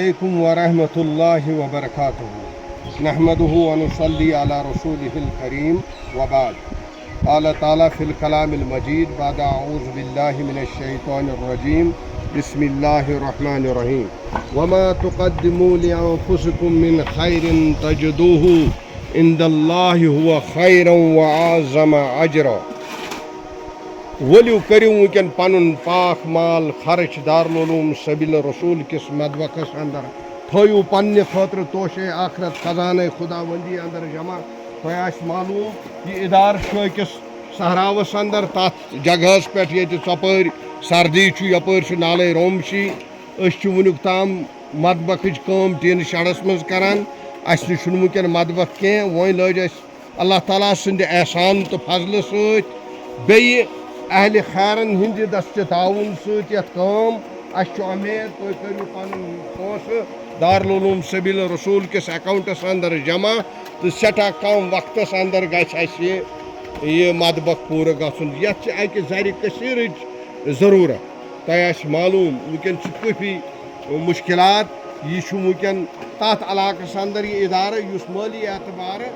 अलैकुम व रहमतुल्लाहि व बरकातुहू नहमदुहु व नुसल्ली अला रसूलिहिल करीम व बाद क़ाल ताला फ़िल कलामिल मजीद बाद अऊज़ु बिल्लाहि मिनश शैतानिर रजीम बिस्मिल्लाहिर रहमानिर रहीम वमा तुक़द्दिमू लिअन्फुसिकुम मिन खैरिन तजिदूहु इंदल्लाहि हुवा खैरन व अअज़म अजरा। वलियो करियो वुनकन पनुन पाक माल खर्च दारुल उलूम सबील रसूल किस मदवकस अंदर थो पन्ने खतर तोशे आखरत खजाने खुदावंदी अंदर जमा तो मालूम यह इदार किस सहरावस अंदर तथ जगह पे यर सर्दी यपर नाले रोमशी वुनुक ताम मदबक टीन शड़स मज करान अस वुनकन मदबक कह वो लज अल्लाह ताला सुंद एहसान तो फजल सही अहल खैरन हिंद दस्त ताउन सम उम्मीद तुम करू पन पोस दारुल उलूम सबील रसूल किस अकाउंटस अंदर जमा तो सठा कम वक्तस अंदर गह मदबक पूर गन अकि जर कशीर ज़रूरत तह मालूम वुनकन काफ़ी मुश्किलात यह वुनकन तथ इलाकस अंदर यह इदारा माली एतबार